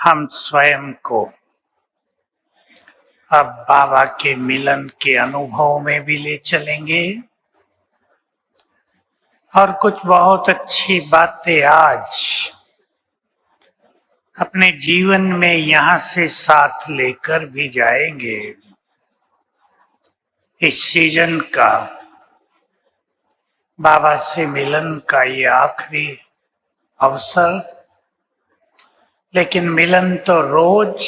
हम स्वयं को अब बाबा के मिलन के अनुभव में भी ले चलेंगे और कुछ बहुत अच्छी बातें आज अपने जीवन में यहाँ से साथ लेकर भी जाएंगे। इस सीजन का बाबा से मिलन का ये आखिरी अवसर, लेकिन मिलन तो रोज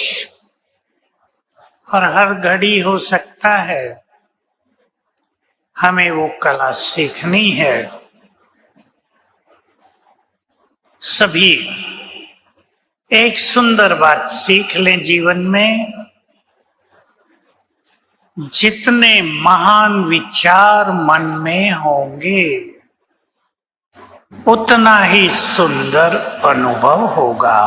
और हर घड़ी हो सकता है। हमें वो कला सीखनी है। सभी एक सुंदर बात सीख लें जीवन में, जितने महान विचार मन में होंगे उतना ही सुंदर अनुभव होगा।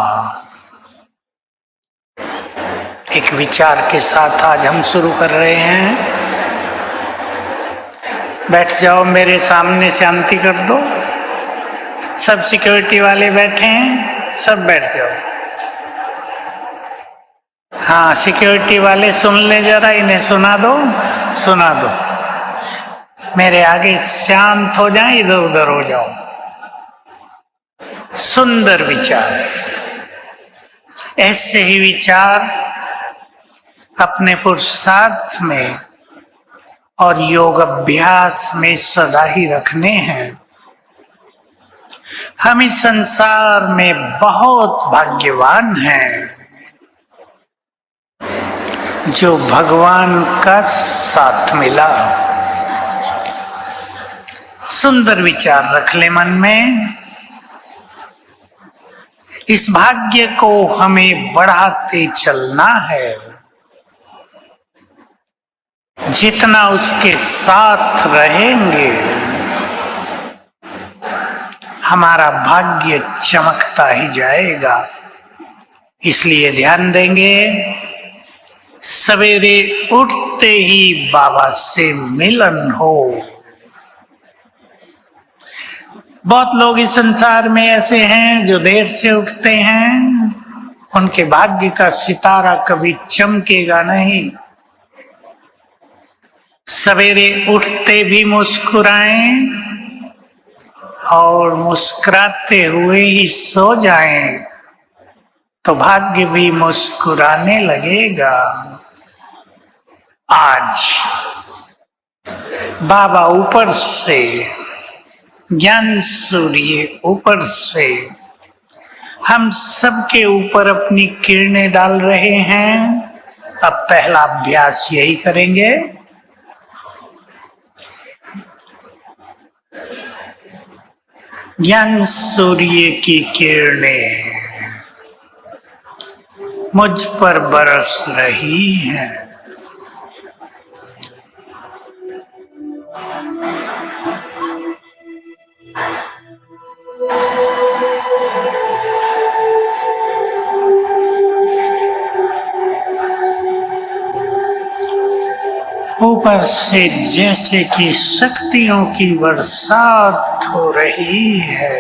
एक विचार के साथ आज हम शुरू कर रहे हैं। बैठ जाओ, मेरे सामने शांति कर दो। सब सिक्योरिटी वाले बैठे हैं, सब बैठ जाओ। हाँ, सिक्योरिटी वाले सुन ले, जरा इन्हें सुना दो, सुना दो। मेरे आगे शांत हो जाएं, इधर उधर हो जाओ। सुंदर विचार, ऐसे ही विचार अपने पुरुषार्थ में और योग अभ्यास में सदा ही रखने हैं। हम इस संसार में बहुत भाग्यवान हैं जो भगवान का साथ मिला। सुंदर विचार रख ले मन में। इस भाग्य को हमें बढ़ाते चलना है। जितना उसके साथ रहेंगे हमारा भाग्य चमकता ही जाएगा। इसलिए ध्यान देंगे, सवेरे उठते ही बाबा से मिलन हो। बहुत लोग इस संसार में ऐसे हैं जो देर से उठते हैं, उनके भाग्य का सितारा कभी चमकेगा नहीं। सवेरे उठते भी मुस्कुराएं और मुस्कुराते हुए ही सो जाएं तो भाग्य भी मुस्कुराने लगेगा। आज बाबा ऊपर से, ज्ञान सूर्य ऊपर से हम सबके ऊपर अपनी किरणें डाल रहे हैं। अब पहला अभ्यास यही करेंगे। ज्ञान सूर्य की किरणें मुझ पर बरस रही हैं। ऊपर से जैसे कि शक्तियों की बरसात हो रही है।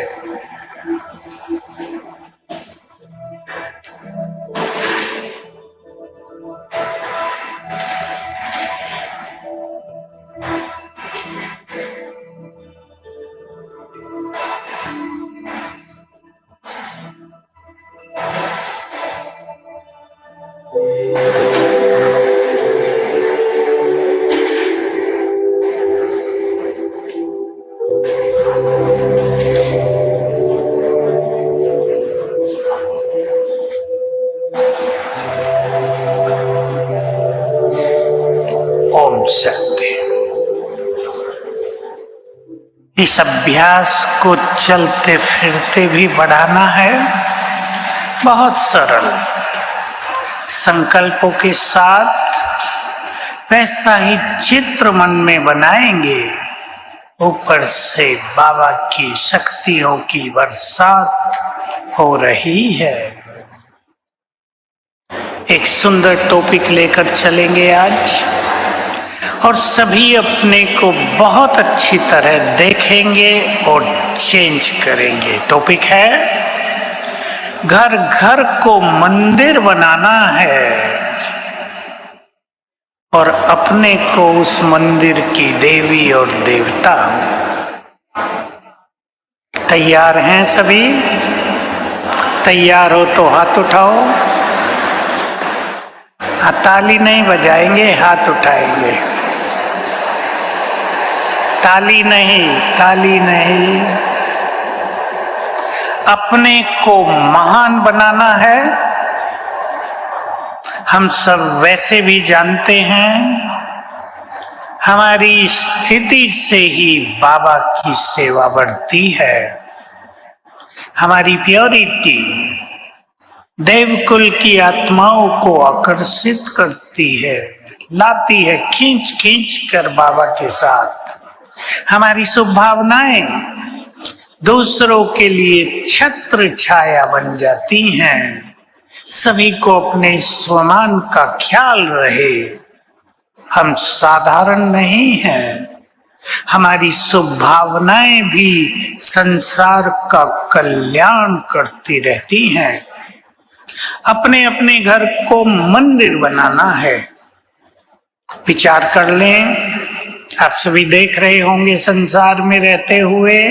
इस अभ्यास को चलते फिरते भी बढ़ाना है। बहुत सरल संकल्पों के साथ वैसा ही चित्र मन में बनाएंगे। ऊपर से बाबा की शक्तियों की बरसात हो रही है। एक सुंदर टॉपिक लेकर चलेंगे आज और सभी अपने को बहुत अच्छी तरह देखेंगे और चेंज करेंगे। टॉपिक है घर घर को मंदिर बनाना है और अपने को उस मंदिर की देवी और देवता। तैयार हैं सभी? तैयार हो तो हाथ उठाओ। ताली नहीं बजाएंगे, हाथ उठाएंगे। ताली नहीं, ताली नहीं। अपने को महान बनाना है। हम सब वैसे भी जानते हैं, हमारी स्थिति से ही बाबा की सेवा बढ़ती है। हमारी प्योरिटी देवकुल की आत्माओं को आकर्षित करती है, लाती है खींच खींच कर बाबा के साथ। हमारी शुभ भावनाएं दूसरों के लिए छत्र छाया बन जाती हैं। सभी को अपने स्वमान का ख्याल रहे। हम साधारण नहीं हैं। हमारी शुभ भावनाएं भी संसार का कल्याण करती रहती हैं। अपने अपने घर को मंदिर बनाना है। विचार कर लें, आप सभी देख रहे होंगे संसार में रहते हुए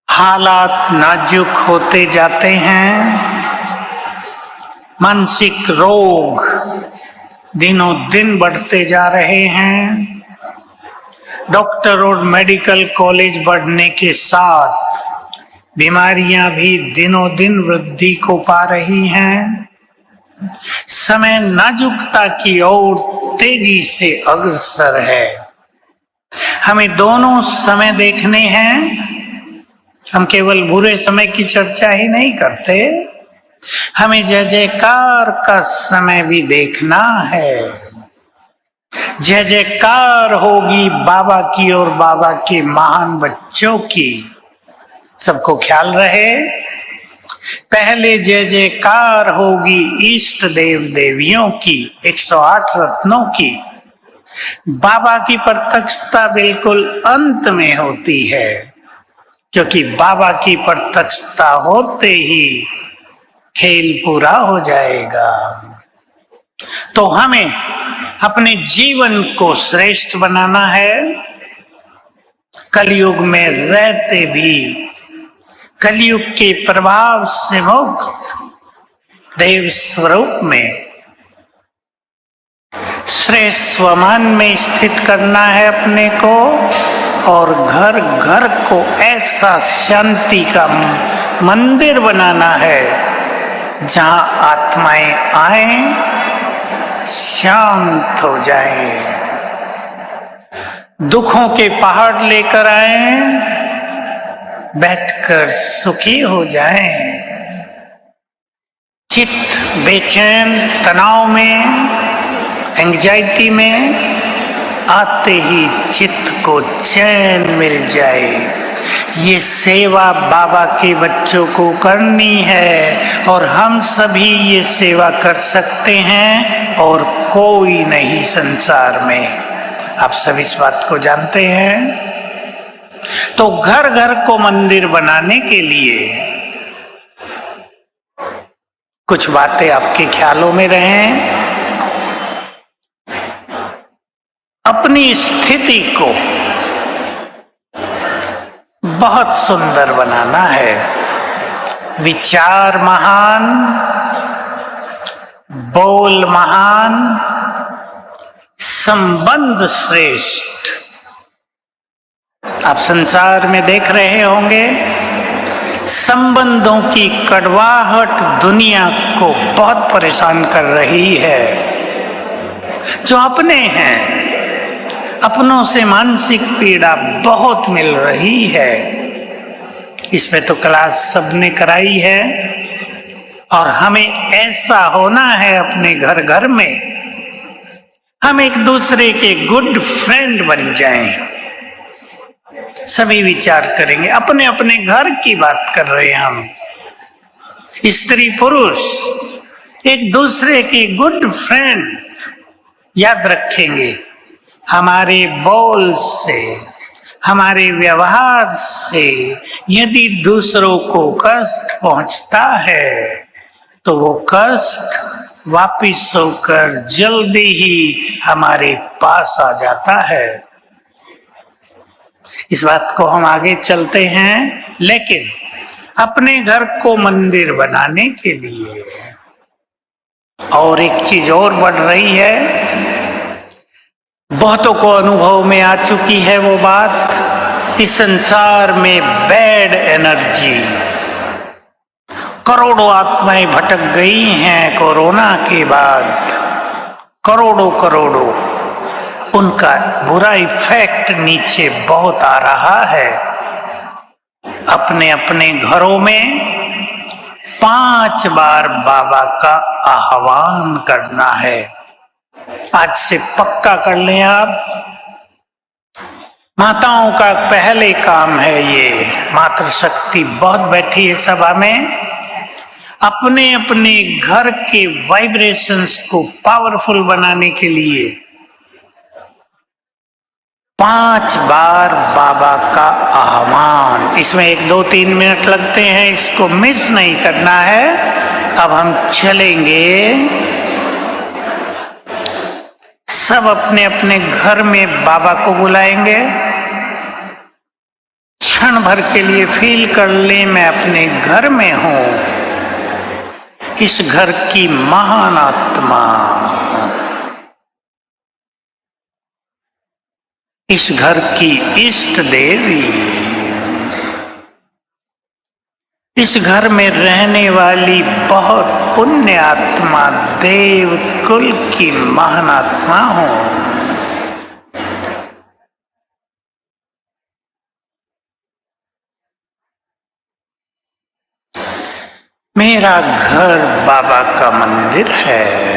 हालात नाजुक होते जाते हैं। मानसिक रोग दिनों दिन बढ़ते जा रहे हैं। डॉक्टर और मेडिकल कॉलेज बढ़ने के साथ बीमारियां भी दिनों दिन वृद्धि को पा रही हैं। समय नाजुकता की ओर तेजी से अग्रसर है। हमें दोनों समय देखने हैं। हम केवल बुरे समय की चर्चा ही नहीं करते, हमें जय जयकार का समय भी देखना है। जय जयकार होगी बाबा की और बाबा के महान बच्चों की। सबको ख्याल रहे, पहले जय जयकार होगी इष्ट देव देवियों की, 108 रत्नों की। बाबा की प्रत्यक्षता बिल्कुल अंत में होती है, क्योंकि बाबा की प्रत्यक्षता होते ही खेल पूरा हो जाएगा। तो हमें अपने जीवन को श्रेष्ठ बनाना है। कलयुग में रहते भी कलयुग के प्रभाव से मुक्त देव स्वरूप में श्रेष्ठ स्वमान में स्थित करना है अपने को, और घर घर को ऐसा शांति का मंदिर बनाना है जहां आत्माएं आए, शांत हो जाएं, दुखों के पहाड़ लेकर आए, बैठकर सुखी हो जाएं। चित्त बेचैन तनाव में, एंजाइटी में आते ही चित्त को चैन मिल जाए। ये सेवा बाबा के बच्चों को करनी है और हम सभी ये सेवा कर सकते हैं और कोई नहीं संसार में। आप सभी इस बात को जानते हैं। तो घर घर को मंदिर बनाने के लिए कुछ बातें आपके ख्यालों में रहें। अपनी स्थिति को बहुत सुंदर बनाना है। विचार महान, बोल महान, संबंध श्रेष्ठ। आप संसार में देख रहे होंगे संबंधों की कड़वाहट दुनिया को बहुत परेशान कर रही है। जो अपने हैं, अपनों से मानसिक पीड़ा बहुत मिल रही है। इसमें तो क्लास सबने कराई है और हमें ऐसा होना है अपने घर घर में हम एक दूसरे के गुड फ्रेंड बन जाएं। सभी विचार करेंगे, अपने अपने घर की बात कर रहे हैं हम। स्त्री पुरुष एक दूसरे के गुड फ्रेंड याद रखेंगे। हमारे बोल से, हमारे व्यवहार से यदि दूसरों को कष्ट पहुंचता है तो वो कष्ट वापिस होकर जल्दी ही हमारे पास आ जाता है। इस बात को हम आगे चलते हैं, लेकिन अपने घर को मंदिर बनाने के लिए और एक चीज और बढ़ रही है, बहुतों को अनुभव में आ चुकी है वो बात, इस संसार में बैड एनर्जी, करोड़ों आत्माएं भटक गई हैं कोरोना के बाद, करोड़ों उनका बुरा इफेक्ट नीचे बहुत आ रहा है। अपने अपने घरों में 5 बार बाबा का आह्वान करना है। आज से पक्का कर लें आप। माताओं का पहले काम है ये, मातृशक्ति बहुत बैठी है सभा में, अपने अपने घर के वाइब्रेशंस को पावरफुल बनाने के लिए 5 बार बाबा का आह्वान। इसमें 1, 2, 3 मिनट लगते हैं, इसको मिस नहीं करना है। अब हम चलेंगे, सब अपने अपने घर में बाबा को बुलाएंगे। क्षण भर के लिए फील कर ले, मैं अपने घर में हूं, इस घर की महान आत्मा, इस घर की इष्ट देवी, इस घर में रहने वाली बहुत पुण्य आत्मा, देव कुल की महान आत्मा हूं। मेरा घर बाबा का मंदिर है।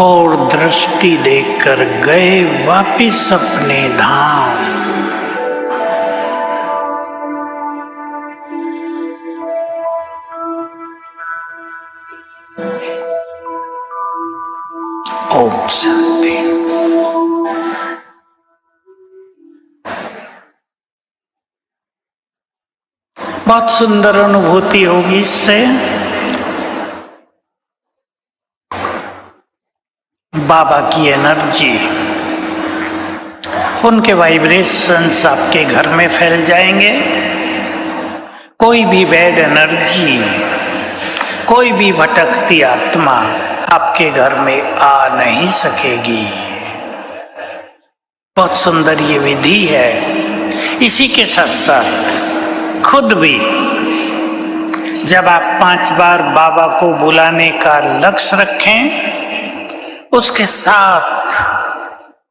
और दृष्टि देकर गए वापिस अपने धाम। ओम शांति। बहुत सुंदर अनुभूति होगी इससे। बाबा की एनर्जी, उनके वाइब्रेशंस आपके घर में फैल जाएंगे। कोई भी बैड एनर्जी, कोई भी भटकती आत्मा आपके घर में आ नहीं सकेगी। बहुत सुंदर ये विधि है। इसी के साथ साथ खुद भी जब आप 5 बार बाबा को बुलाने का लक्ष्य रखें, उसके साथ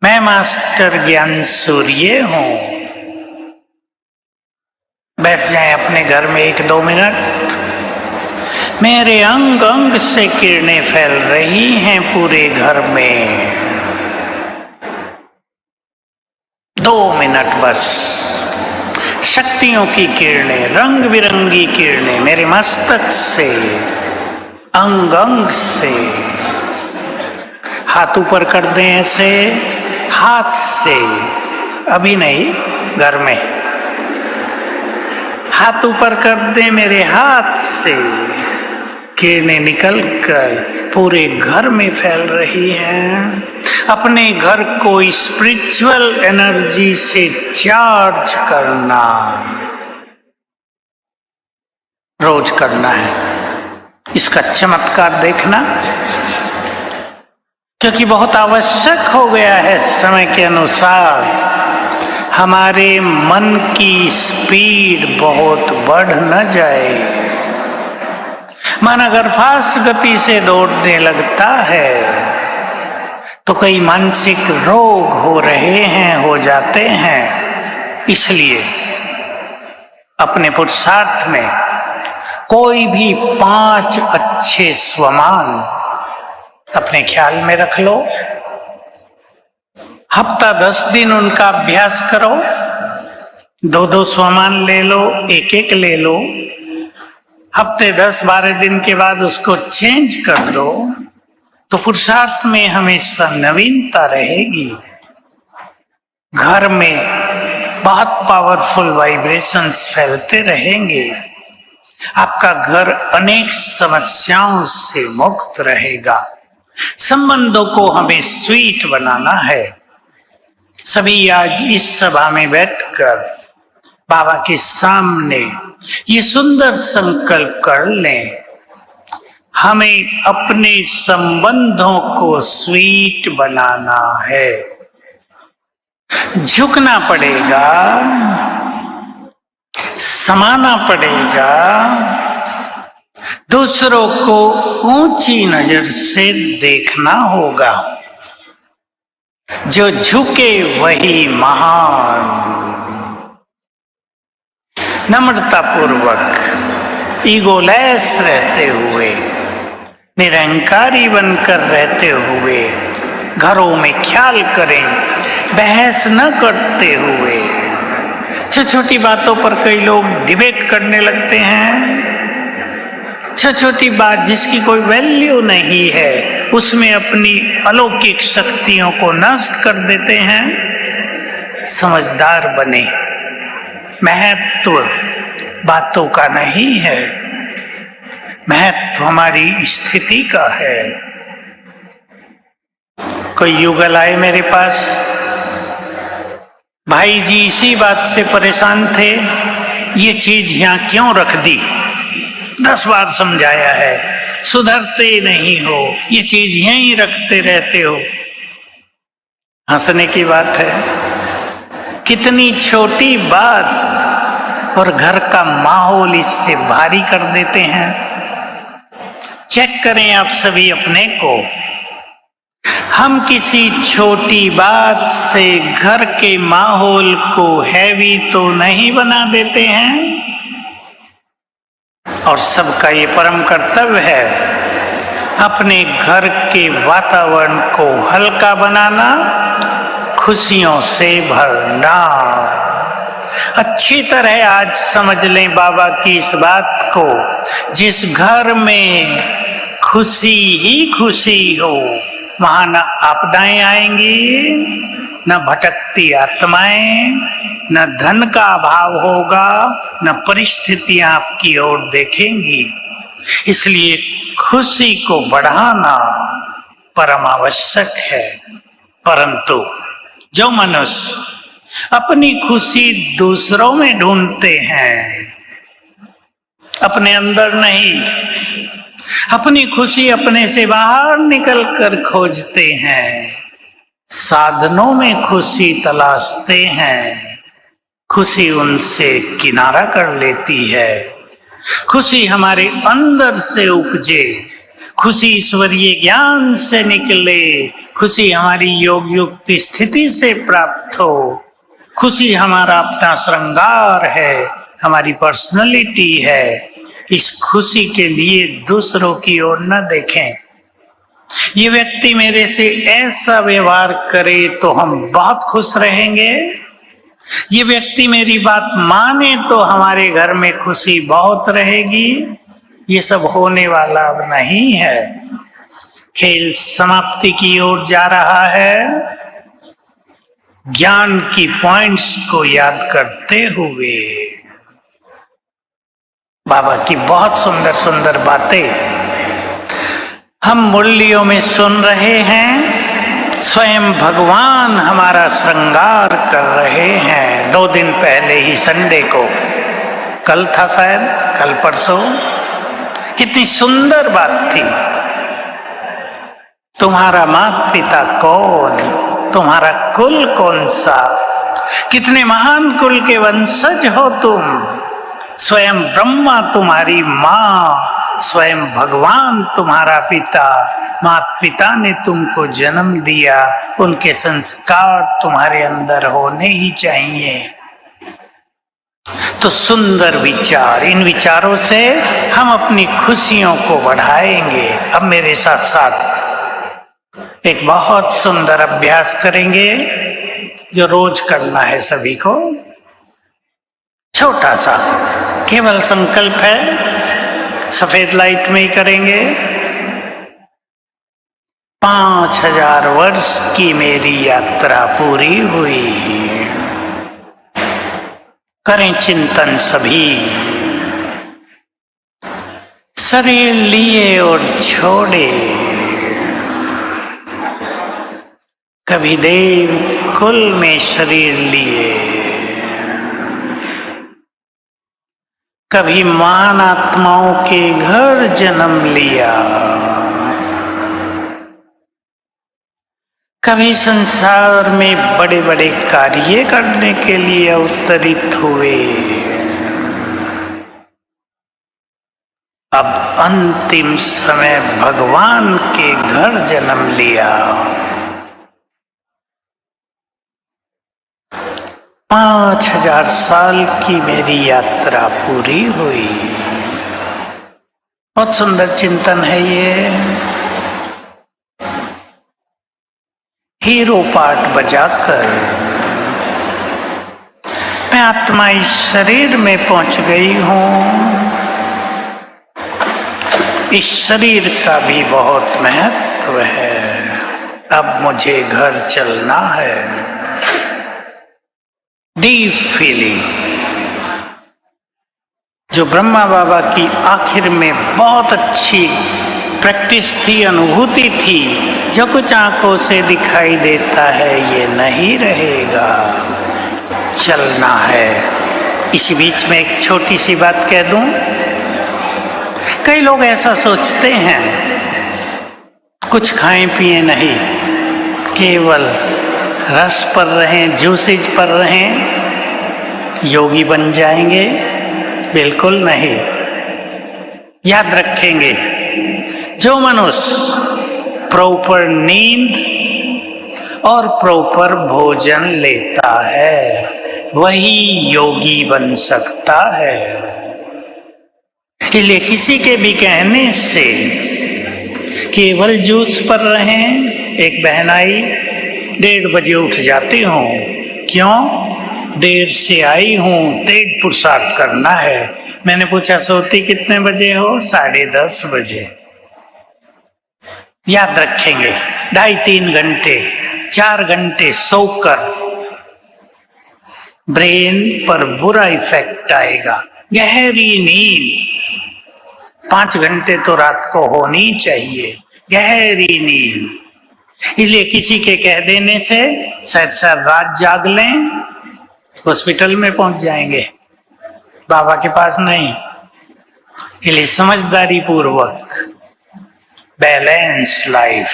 मैं मास्टर ज्ञान सूर्य हूं, बैठ जाएं अपने घर में 1-2 मिनट। मेरे अंग अंग से किरणें फैल रही हैं पूरे घर में। 2 मिनट बस। शक्तियों की किरणें, रंग बिरंगी किरणें मेरे मस्तक से, अंग अंग से। हाथ ऊपर कर दें ऐसे, हाथ से, अभी नहीं, घर में। हाथ ऊपर कर दें मेरे हाथ से। किरणें निकलकर पूरे घर में फैल रही हैं। अपने घर को स्पिरिचुअल एनर्जी से चार्ज करना रोज करना है। इसका चमत्कार देखना, क्योंकि बहुत आवश्यक हो गया है समय के अनुसार। हमारे मन की स्पीड बहुत बढ़ न जाए। मन अगर फास्ट गति से दौड़ने लगता है तो कई मानसिक रोग हो रहे हैं, हो जाते हैं। इसलिए अपने पुरुषार्थ में कोई भी 5 अच्छे स्वमान अपने ख्याल में रख लो। हफ्ता 10 दिन उनका अभ्यास करो। 2-2 स्वमान ले लो, 1-1 ले लो। हफ्ते 10-12 दिन के बाद उसको चेंज कर दो, तो पुरुषार्थ में हमेशा नवीनता रहेगी। घर में बहुत पावरफुल वाइब्रेशंस फैलते रहेंगे। आपका घर अनेक समस्याओं से मुक्त रहेगा। संबंधों को हमें स्वीट बनाना है। सभी आज इस सभा में बैठकर बाबा के सामने ये सुंदर संकल्प कर लें, हमें अपने संबंधों को स्वीट बनाना है। झुकना पड़ेगा, समाना पड़ेगा, दूसरों को ऊंची नजर से देखना होगा। जो झुके वही महान। नम्रता पूर्वक, ईगोलेस रहते हुए, निरंकारी बनकर रहते हुए घरों में ख्याल करें, बहस न करते हुए। छोटी छोटी बातों पर कई लोग डिबेट करने लगते हैं। छोटी छोटी बात जिसकी कोई वैल्यू नहीं है, उसमें अपनी अलौकिक शक्तियों को नष्ट कर देते हैं। समझदार बने। महत्व बातों का नहीं है, महत्व हमारी स्थिति का है। कोई युगल आए मेरे पास, भाई जी इसी बात से परेशान थे, ये चीज यहां क्यों रख दी? 10 बार समझाया है, सुधरते नहीं हो, ये चीज यहीं रखते रहते हो। हंसने की बात है, कितनी छोटी बात और घर का माहौल इससे भारी कर देते हैं। चेक करें आप सभी अपने को। हम किसी छोटी बात से घर के माहौल को हैवी तो नहीं बना देते हैं? और सबका ये परम कर्तव्य है, अपने घर के वातावरण को हल्का बनाना, खुशियों से भरना। अच्छी तरह आज समझ लें बाबा की इस बात को, जिस घर में खुशी ही खुशी हो, वहां न आपदाएं आएंगी, न भटकती आत्माएं, न धन का अभाव होगा, न परिस्थितियां आपकी ओर देखेंगी। इसलिए खुशी को बढ़ाना परम आवश्यक है। परंतु जो मनुष्य अपनी खुशी दूसरों में ढूंढते हैं, अपने अंदर नहीं, अपनी खुशी अपने से बाहर निकल कर खोजते हैं, साधनों में खुशी तलाशते हैं, खुशी उनसे किनारा कर लेती है। खुशी हमारे अंदर से उपजे, खुशी ईश्वरीय ज्ञान से निकले, खुशी हमारी योग युक्त स्थिति से प्राप्त हो। खुशी हमारा अपना श्रृंगार है, हमारी पर्सनालिटी है। इस खुशी के लिए दूसरों की ओर न देखें। ये व्यक्ति मेरे से ऐसा व्यवहार करे तो हम बहुत खुश रहेंगे, ये व्यक्ति मेरी बात माने तो हमारे घर में खुशी बहुत रहेगी। ये सब होने वाला अब नहीं है। खेल समाप्ति की ओर जा रहा है। ज्ञान की पॉइंट्स को याद करते हुए बाबा की बहुत सुंदर सुंदर बातें हम मुरलियों में सुन रहे हैं। स्वयं भगवान हमारा श्रृंगार कर रहे हैं। 2 दिन पहले ही संडे को, कल था शायद, कल परसों, कितनी सुंदर बात थी। तुम्हारा माता पिता कौन, तुम्हारा कुल कौन सा, कितने महान कुल के वंशज हो तुम। स्वयं ब्रह्मा तुम्हारी माँ, स्वयं भगवान तुम्हारा पिता। माता पिता ने तुमको जन्म दिया, उनके संस्कार तुम्हारे अंदर होने ही चाहिए। तो सुंदर विचार, इन विचारों से हम अपनी खुशियों को बढ़ाएंगे। अब मेरे साथ साथ एक बहुत सुंदर अभ्यास करेंगे जो रोज करना है सभी को। छोटा सा केवल संकल्प है, सफेद लाइट में ही करेंगे। 5000 वर्ष की मेरी यात्रा पूरी हुई। करें चिंतन सभी। शरीर लिए और छोड़े, कभी देव कुल में शरीर लिए, कभी महान आत्माओं के घर जन्म लिया, कभी संसार में बड़े बड़े कार्य करने के लिए अवतरित हुए। अब अंतिम समय भगवान के घर जन्म लिया। 5000 साल की मेरी यात्रा पूरी हुई। बहुत सुंदर चिंतन है ये। हीरो पार्ट बजाकर मैं आत्मा इस शरीर में पहुंच गई हूं। इस शरीर का भी बहुत महत्व है। अब मुझे घर चलना है। डीप फीलिंग जो ब्रह्मा बाबा की आखिर में बहुत अच्छी प्रैक्टिस थी, अनुभूति थी। जो कुछ आंखों से दिखाई देता है ये नहीं रहेगा, चलना है। इसी बीच में एक छोटी सी बात कह दूं। कई लोग ऐसा सोचते हैं कुछ खाएं पिए नहीं, केवल रस पर रहें, जूसेज पर रहें, योगी बन जाएंगे। बिल्कुल नहीं। याद रखेंगे, जो मनुष्य प्रॉपर नींद और प्रॉपर भोजन लेता है वही योगी बन सकता है। इसलिए किसी के भी कहने से, केवल जूस पर रहें। एक बहन आई, 1:30 बजे उठ जाती हूँ। क्यों? देर से आई हूँ, तेज पुरुषार्थ करना है। मैंने पूछा सोती कितने बजे हो? 10:30 बजे। याद रखेंगे, 2.5-3 घंटे 4 घंटे सोकर ब्रेन पर बुरा इफेक्ट आएगा। गहरी नींद 5 घंटे तो रात को होनी चाहिए, गहरी नींद। इसलिए किसी के कह देने से शायद रात जाग लें, हॉस्पिटल में पहुंच जाएंगे, बाबा के पास नहीं। इसलिए समझदारी पूर्वक बैलेंस लाइफ,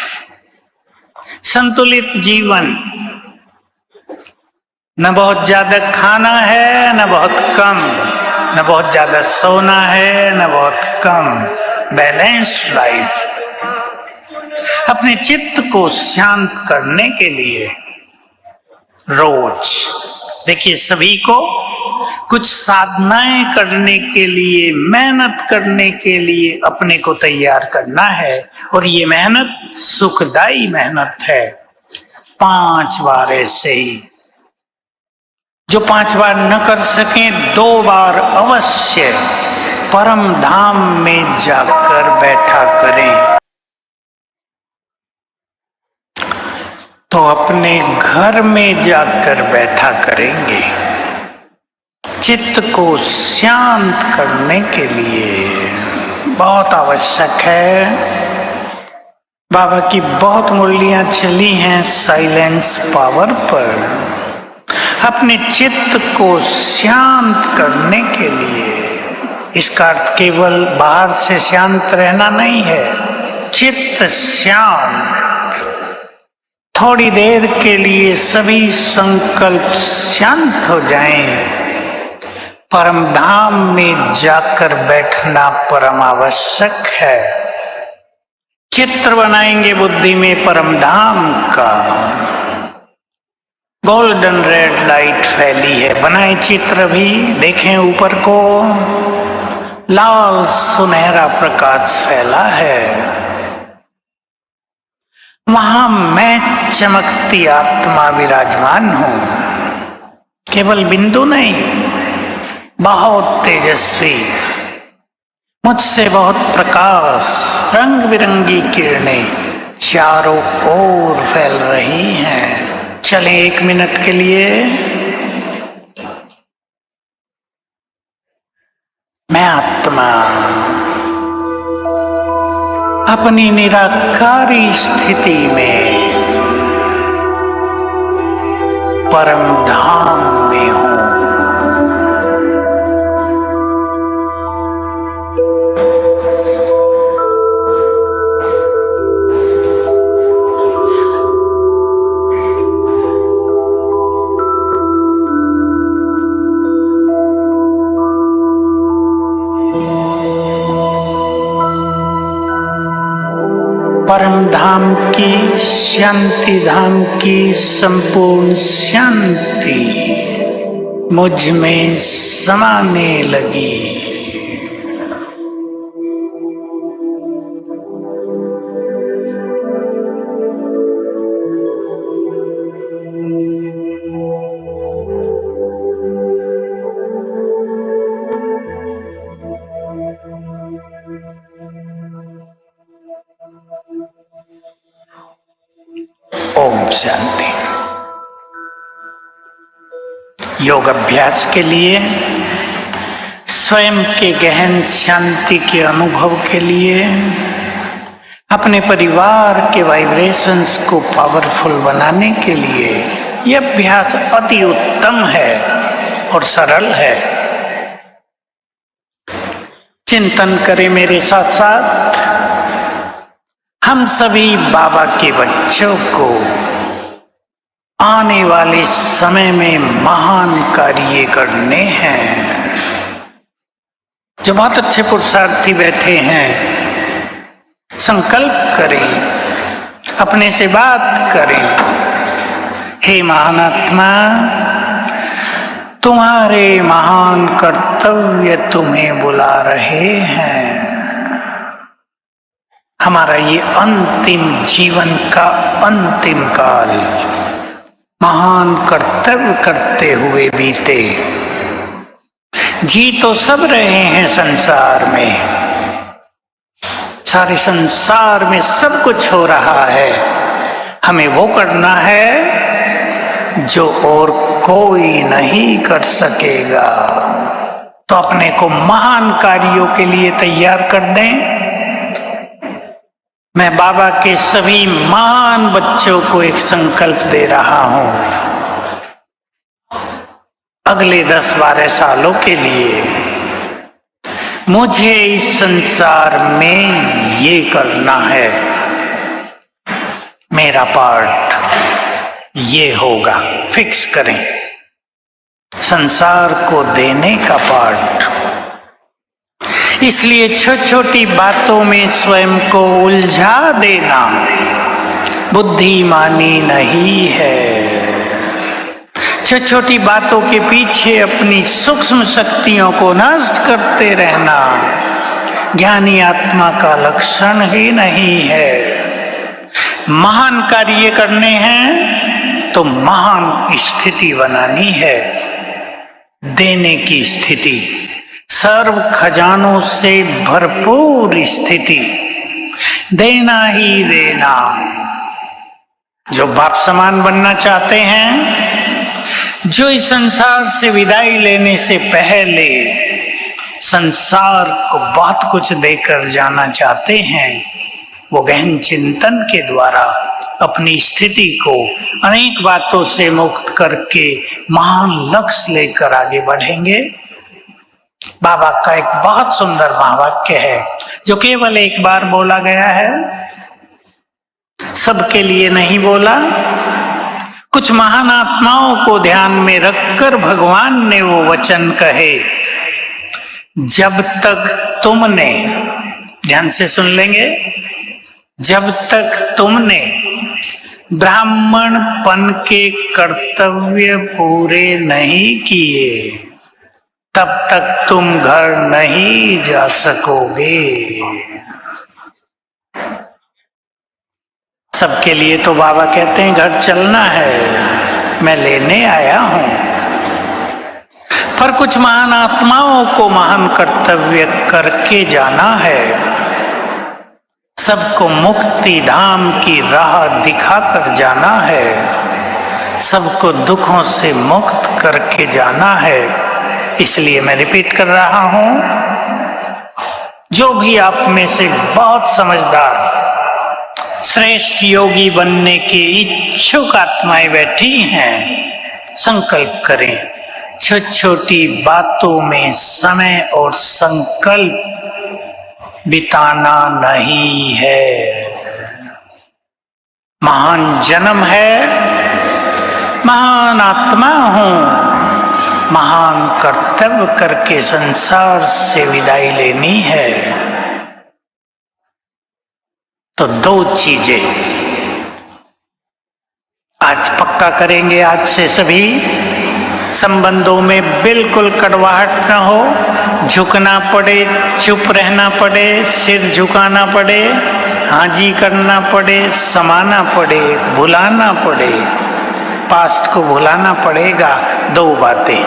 संतुलित जीवन, न बहुत ज्यादा खाना है न बहुत कम, न बहुत ज्यादा सोना है न बहुत कम, बैलेंस्ड लाइफ। अपने चित्त को शांत करने के लिए रोज देखिए, सभी को कुछ साधनाएं करने के लिए, मेहनत करने के लिए अपने को तैयार करना है। और ये मेहनत सुखदायी मेहनत है। 5 बार ऐसे ही, जो 5 बार न कर सके 2 बार अवश्य परम धाम में जाकर बैठा करें। तो अपने घर में जाकर बैठा करेंगे। चित्त को शांत करने के लिए बहुत आवश्यक है। बाबा की बहुत मुरलियां चली हैं साइलेंस पावर पर। अपने चित्त को शांत करने के लिए, इसका अर्थ केवल बाहर से शांत रहना नहीं है, चित्त शांत। थोड़ी देर के लिए सभी संकल्प शांत हो जाएं। परम धाम में जाकर बैठना परम आवश्यक है। चित्र बनाएंगे बुद्धि में परम धाम का। गोल्डन रेड लाइट फैली है, बनाए चित्र भी, देखें ऊपर को, लाल सुनहरा प्रकाश फैला है। वहां मैं चमकती आत्मा विराजमान हूं, केवल बिंदु नहीं, बहुत तेजस्वी, मुझसे बहुत प्रकाश, रंग बिरंगी किरणें चारों ओर फैल रही हैं। चले 1 मिनट के लिए मैं आत्मा अपनी निराकारी स्थिति में परम धाम में हूं। परम धाम की शांति, धाम की संपूर्ण शांति मुझ में समाने लगी। ओम शांति। योग अभ्यास के लिए, स्वयं के गहन शांति के अनुभव के लिए, अपने परिवार के वाइब्रेशंस को पावरफुल बनाने के लिए यह अभ्यास अति उत्तम है और सरल है। चिंतन करें मेरे साथ साथ। हम सभी बाबा के बच्चों को आने वाले समय में महान कार्य करने हैं। जो बहुत अच्छे पुरुषार्थी बैठे हैं, संकल्प करें, अपने से बात करें। हे महान आत्मा, तुम्हारे महान कर्तव्य तुम्हें बुला रहे हैं। हमारा ये अंतिम जीवन का अंतिम काल महान कर्तव्य करते हुए बीते। जी तो सब रहे हैं संसार में, सारे संसार में सब कुछ हो रहा है, हमें वो करना है जो और कोई नहीं कर सकेगा। तो अपने को महान कार्यों के लिए तैयार कर दें। मैं बाबा के सभी महान बच्चों को एक संकल्प दे रहा हूं, अगले 10-12 सालों के लिए मुझे इस संसार में ये करना है, मेरा पार्ट ये होगा। फिक्स करें संसार को देने का पार्ट। इसलिए छोटी छोटी बातों में स्वयं को उलझा देना बुद्धिमानी नहीं है। छोटी छोटी बातों के पीछे अपनी सूक्ष्म शक्तियों को नष्ट करते रहना ज्ञानी आत्मा का लक्षण ही नहीं है। महान कार्य करने हैं तो महान स्थिति बनानी है, देने की स्थिति, सर्व खजानों से भरपूर स्थिति, देना ही देना। जो बाप समान बनना चाहते हैं, जो इस संसार से विदाई लेने से पहले संसार को बहुत कुछ देकर जाना चाहते हैं, वो गहन चिंतन के द्वारा अपनी स्थिति को अनेक बातों से मुक्त करके महान लक्ष्य लेकर आगे बढ़ेंगे। बाबा का एक बहुत सुंदर महावाक्य है जो केवल एक बार बोला गया है, सबके लिए नहीं बोला। कुछ महान आत्माओं को ध्यान में रखकर भगवान ने वो वचन कहे, जब तक तुमने, ध्यान से सुन लेंगे, जब तक तुमने ब्राह्मणपन के कर्तव्य पूरे नहीं किए तब तक तुम घर नहीं जा सकोगे। सबके लिए तो बाबा कहते हैं घर चलना है, मैं लेने आया हूं, पर कुछ महान आत्माओं को महान कर्तव्य करके जाना है। सबको मुक्ति धाम की राह दिखाकर जाना है, सबको दुखों से मुक्त करके जाना है। इसलिए मैं रिपीट कर रहा हूं, जो भी आप में से बहुत समझदार श्रेष्ठ योगी बनने की इच्छुक आत्माएं बैठी हैं, संकल्प करें छोटी छोटी बातों में समय और संकल्प बिताना नहीं है। महान जन्म है, महान आत्मा हूं, महान कर्तव्य करके संसार से विदाई लेनी है। तो 2 चीजें आज पक्का करेंगे। आज से सभी संबंधों में बिल्कुल कड़वाहट न हो, झुकना पड़े, चुप रहना पड़े, सिर झुकाना पड़े, हाजी करना पड़े, समाना पड़े, भुलाना पड़े, पास्ट को भुलाना पड़ेगा। 2 बातें।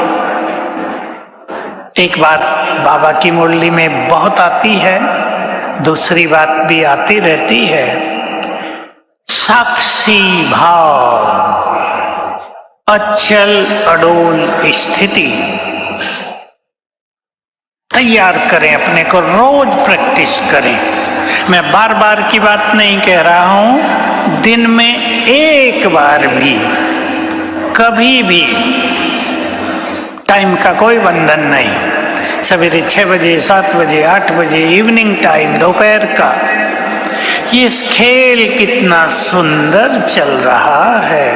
एक बात बाबा की मुरली में बहुत आती है, दूसरी बात भी आती रहती है, साक्षी भाव, अचल अडोल स्थिति तैयार करें, अपने को रोज प्रैक्टिस करें। मैं बार बार की बात नहीं कह रहा हूं, दिन में एक बार भी, कभी भी, टाइम का कोई बंधन नहीं, सवेरे 6 बजे, 7 बजे, 8 बजे, इवनिंग टाइम, दोपहर का। ये खेल कितना सुंदर चल रहा है,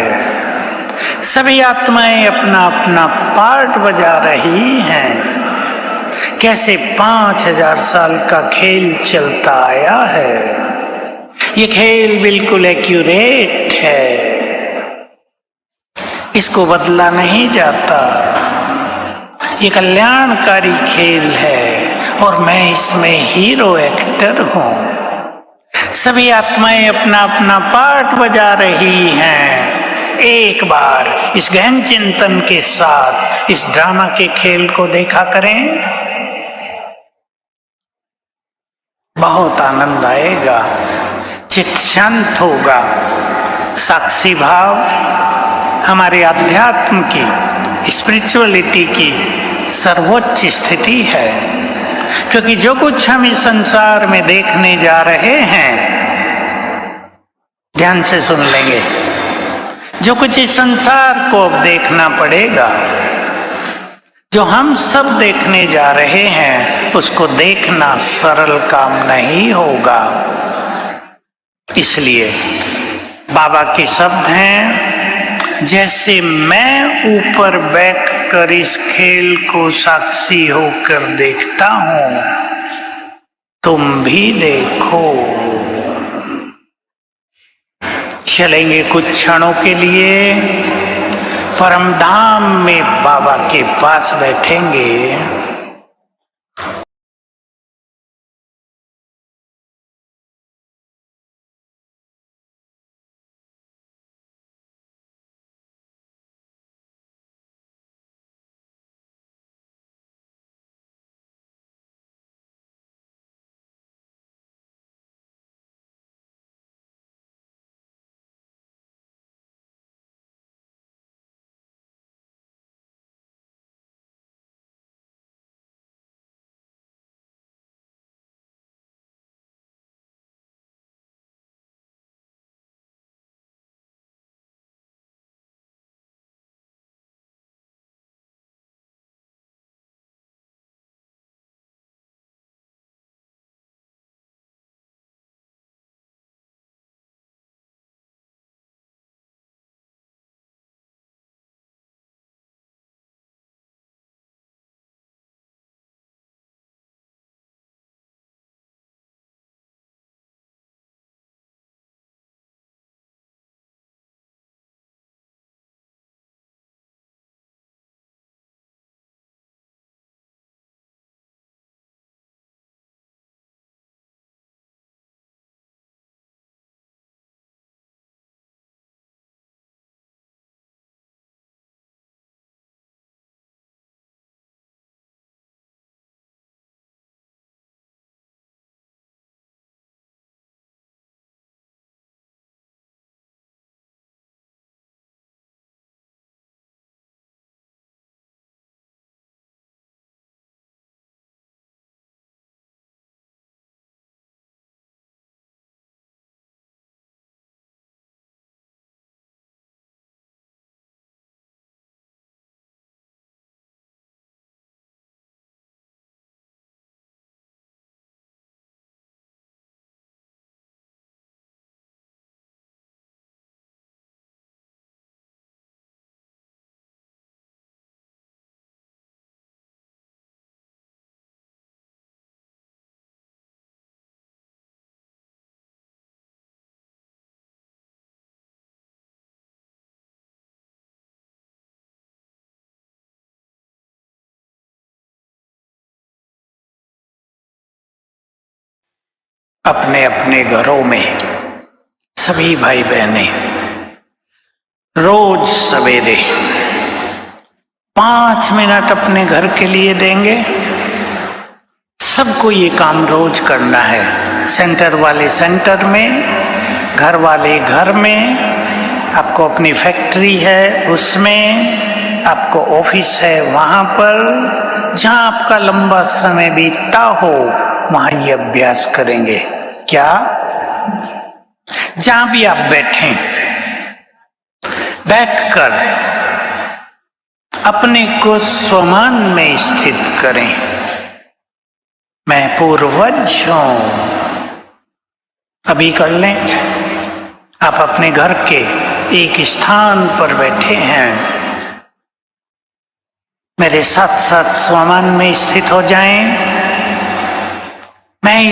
सभी आत्माएं अपना अपना पार्ट बजा रही हैं। कैसे 5000 साल का खेल चलता आया है, ये खेल बिल्कुल एक्यूरेट है, इसको बदला नहीं जाता। ये कल्याणकारी खेल है और मैं इसमें हीरो एक्टर हूं। सभी आत्माएं अपना अपना पार्ट बजा रही हैं। एक बार इस गहन चिंतन के साथ इस ड्रामा के खेल को देखा करें, बहुत आनंद आएगा, चित्त शांत होगा। साक्षी भाव हमारे अध्यात्म की, स्पिरिचुअलिटी की सर्वोच्च स्थिति है, क्योंकि जो कुछ हम इस संसार में देखने जा रहे हैं, ध्यान से सुन लेंगे, जो कुछ इस संसार को अब देखना पड़ेगा, जो हम सब देखने जा रहे हैं, उसको देखना सरल काम नहीं होगा। इसलिए बाबा के शब्द हैं, जैसे मैं ऊपर बैठकर इस खेल को साक्षी होकर देखता हूं, तुम भी देखो। चलेंगे कुछ क्षणों के लिए, परम धाम में बाबा के पास बैठेंगे। अपने अपने घरों में सभी भाई बहनें रोज सवेरे 5 मिनट अपने घर के लिए देंगे। सबको ये काम रोज करना है। सेंटर वाले सेंटर में, घर वाले घर में, आपको अपनी फैक्ट्री है उसमें, आपको ऑफिस है वहां पर, जहां आपका लंबा समय बीतता हो वहां ये अभ्यास करेंगे। क्या? जहां भी आप बैठें, बैठकर अपने को स्वमान में स्थित करें। मैं पूर्वज हूं। अभी कर लें। आप अपने घर के एक स्थान पर बैठे हैं। मेरे साथ साथ स्वमान में स्थित हो जाएं। मैं इस